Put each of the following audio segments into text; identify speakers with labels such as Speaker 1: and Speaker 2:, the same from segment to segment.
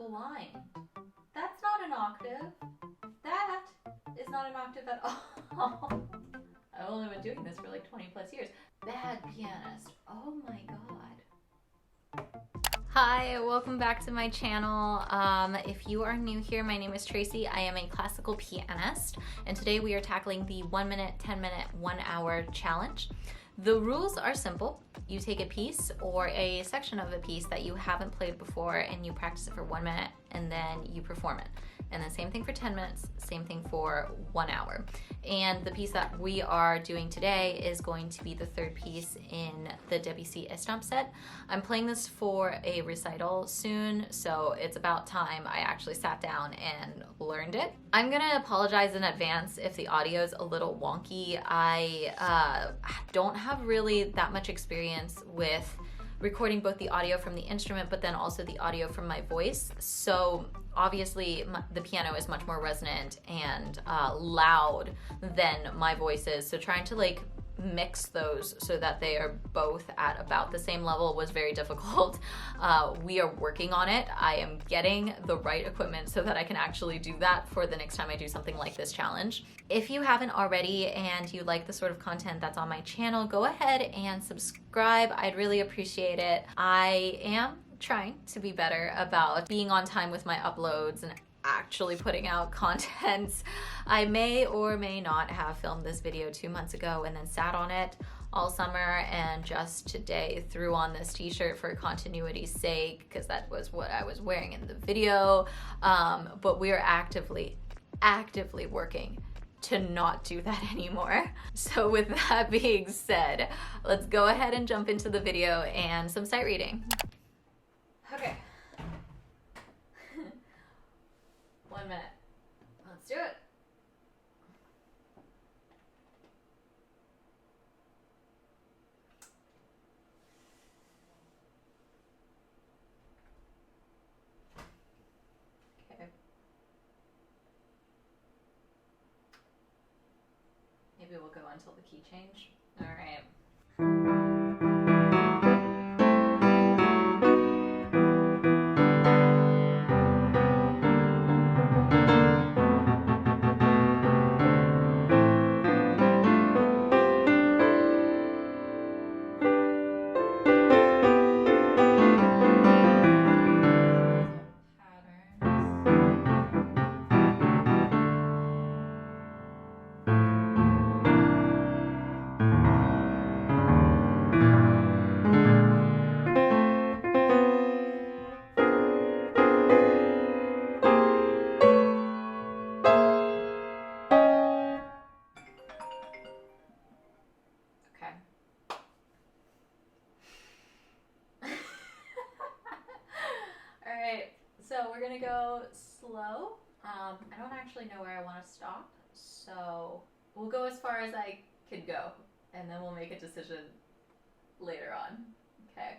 Speaker 1: line. That's not an octave. That is not an octave at all. I've only been doing this for like 20 plus years. Bad pianist. Oh my God. Hi, welcome back to my channel. If you are new here, my name is Tracy. I am a classical pianist, and today we are tackling the 1 minute, 10 minute, 1 hour challenge. The rules are simple. You take a piece or a section of a piece that you haven't played before and you practice it for 1 minute and then you perform it. And then same thing for 10 minutes, same thing for 1 hour. And the piece that we are doing today is going to be the third piece in the Debussy Estampes set. I'm playing this for a recital soon, so it's about time I actually sat down and learned it. I'm gonna apologize in advance if the audio is a little wonky. I don't have really that much experience with recording both the audio from the instrument but then also the audio from my voice, so obviously the piano is much more resonant and loud than my voice is, so trying to like mix those so that they are both at about the same level was very difficult. We are working on it. I am getting the right equipment so that I can actually do that for the next time I do something like this challenge. If you haven't already and you like the sort of content that's on my channel, go ahead and subscribe. I'd really appreciate it. I am trying to be better about being on time with my uploads and actually putting out content. I may or may not have filmed this video 2 months ago and then sat on it all summer and just today threw on this t-shirt for continuity's sake because that was what I was wearing in the video. But we are actively working to not do that anymore. So with that being said, let's go ahead and jump into the video and some sight reading. Okay. 1 minute. Let's do it. Okay. Maybe we'll go until the key change. All right. So we're gonna go slow. I don't actually know where I want to stop, so we'll go as far as I can go, and then we'll make a decision later on. Okay.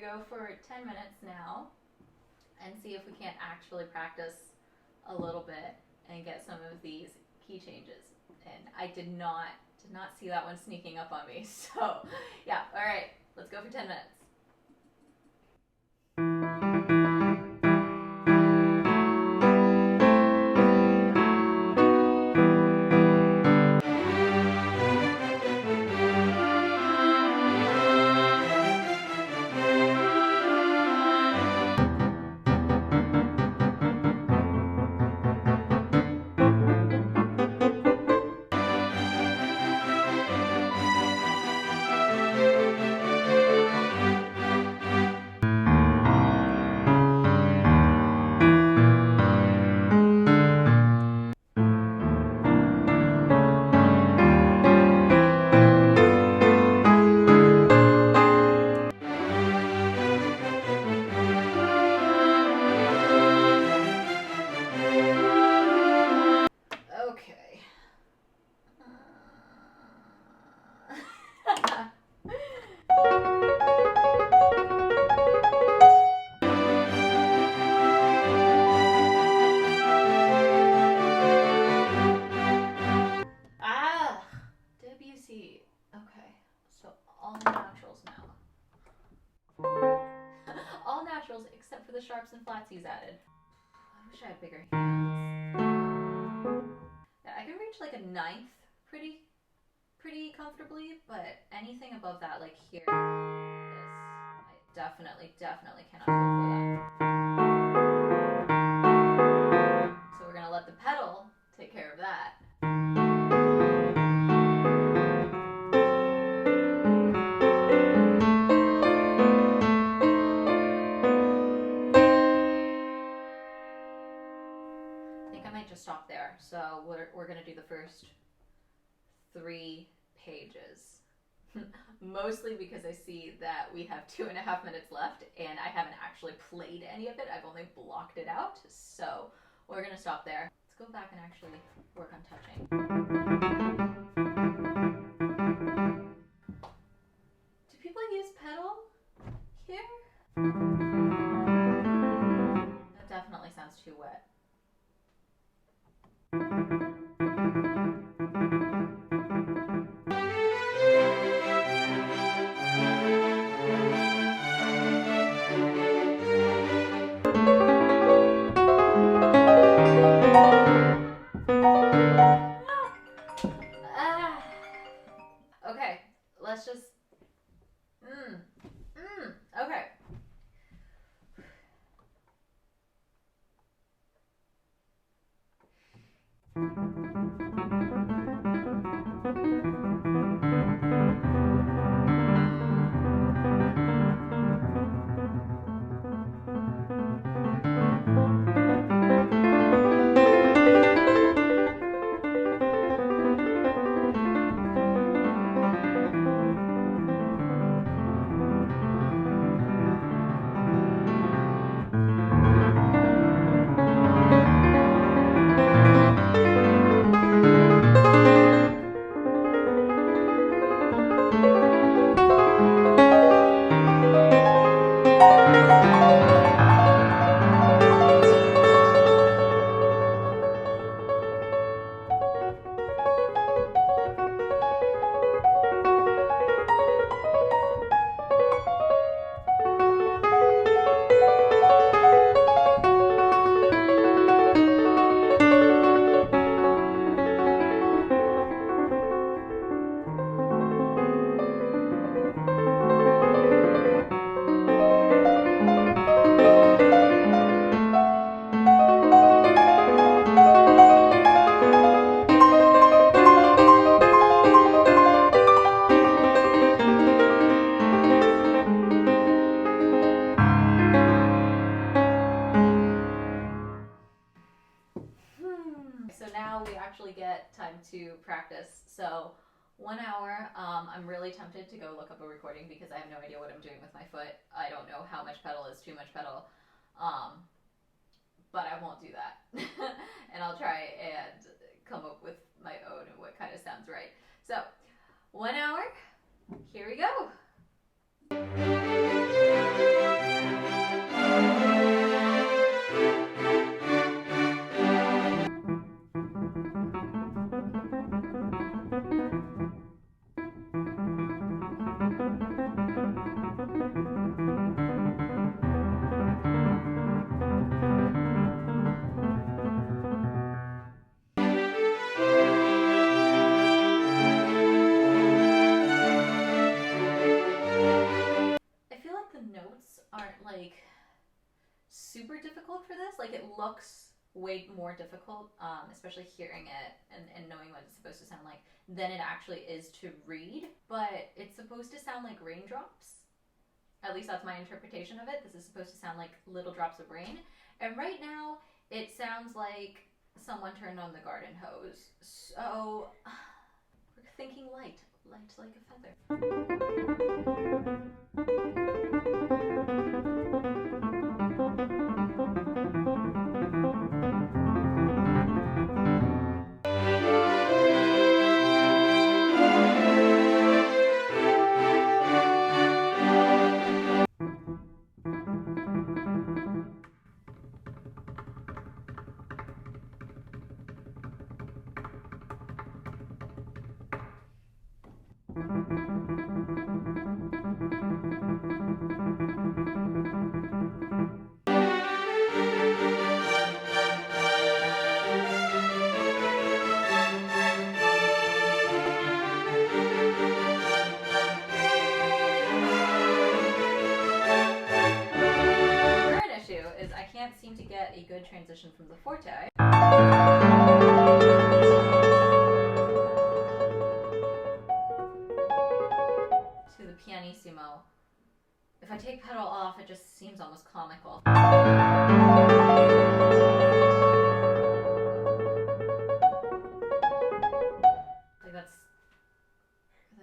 Speaker 1: go for 10 minutes now and see if we can't actually practice a little bit and get some of these key changes. And I did not see that one sneaking up on me. So yeah, all right, let's go for 10 minutes. Debussy. Okay, so all naturals now. All naturals except for the sharps and flats he's added. I wish I had bigger hands. Yeah, I can reach like a ninth pretty comfortably, but anything above that, like here, this, I definitely cannot go for that. So we're gonna let the pedal take care of that. I think I might just stop there. So we're gonna do the first 3 pages. Mostly because I see that we have 2.5 minutes left and I haven't actually played any of it. I've only blocked it out. So we're gonna stop there. Let's go back and actually work on touching. Do people use pedal here? That definitely sounds too wet. Okay, let's just. Okay. So now we actually get time to practice. So 1 hour, I'm really tempted to go look up a recording because I have no idea what I'm doing with my foot. I don't know how much pedal is too much pedal, but I won't do that. And I'll try and come up with my own and what kind of sounds right. So 1 hour, here we go. super difficult for this. Like, it looks way more difficult, especially hearing it and knowing what it's supposed to sound like, than it actually is to read. But it's supposed to sound like raindrops. At least that's my interpretation of it. This is supposed to sound like little drops of rain. And right now, it sounds like someone turned on the garden hose. So, we're thinking light like a feather. Seem to get a good transition from the forte to the pianissimo. If I take pedal off, it just seems almost comical. Like that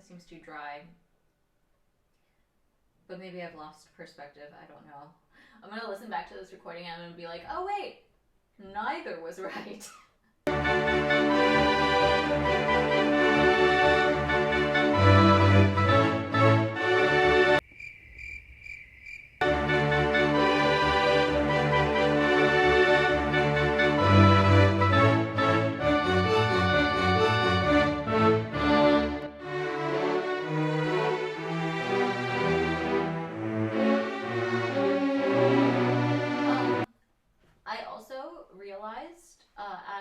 Speaker 1: seems too dry. But maybe I've lost perspective, I don't know. I'm gonna listen back to this recording and I'm gonna be like, oh wait, neither was right.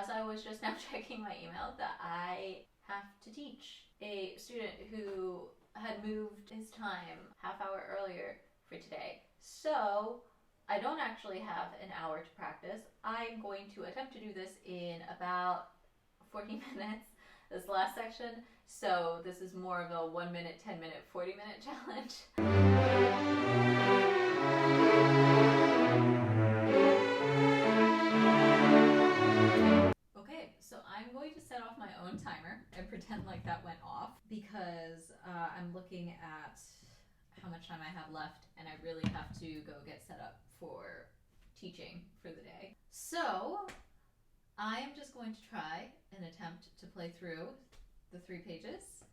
Speaker 1: As I was just now checking my email, that I have to teach a student who had moved his time half hour earlier for today. So I don't actually have an hour to practice. I'm going to attempt to do this in about 40 minutes, this last section. So this is more of a 1 minute, 10 minute, 40 minute challenge. So I'm going to set off my own timer and pretend like that went off, because I'm looking at how much time I have left and I really have to go get set up for teaching for the day. So I am just going to try and attempt to play through the 3 pages.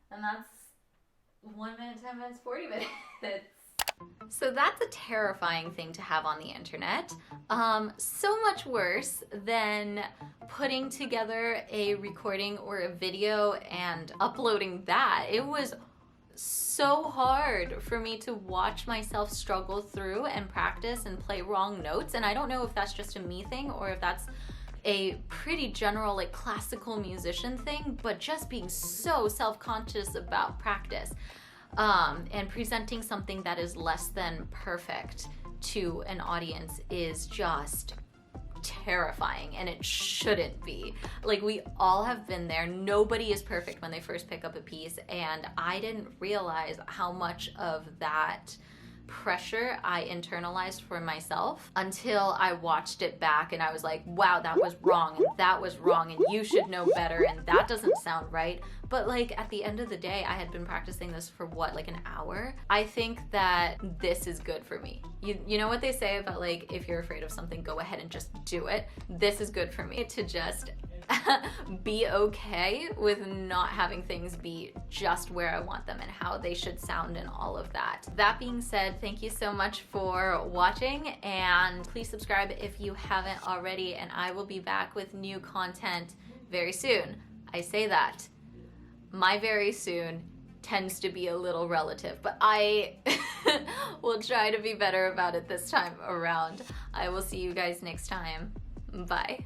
Speaker 1: And that's 1 minute, 10 minutes, 40 minutes. So that's a terrifying thing to have on the internet. So much worse than putting together a recording or a video and uploading that. It was so hard for me to watch myself struggle through and practice and play wrong notes. And I don't know if that's just a me thing or if that's a pretty general like classical musician thing, but just being so self-conscious about practice and presenting something that is less than perfect to an audience is just terrifying, and it shouldn't be. Like, we all have been there. Nobody is perfect when they first pick up a piece, and I didn't realize how much of that pressure I internalized for myself until I watched it back and I was like, wow, that was wrong, and that was wrong, and you should know better, and that doesn't sound right. But like at the end of the day, I had been practicing this for what, like an hour? I think that this is good for me. You know what they say about like, if you're afraid of something, go ahead and just do it. This is good for me to just be okay with not having things be just where I want them and how they should sound and all of that. That being said, thank you so much for watching, and please subscribe if you haven't already, and I will be back with new content very soon. I say that. My very soon tends to be a little relative, but I will try to be better about it this time around. I will see you guys next time. Bye.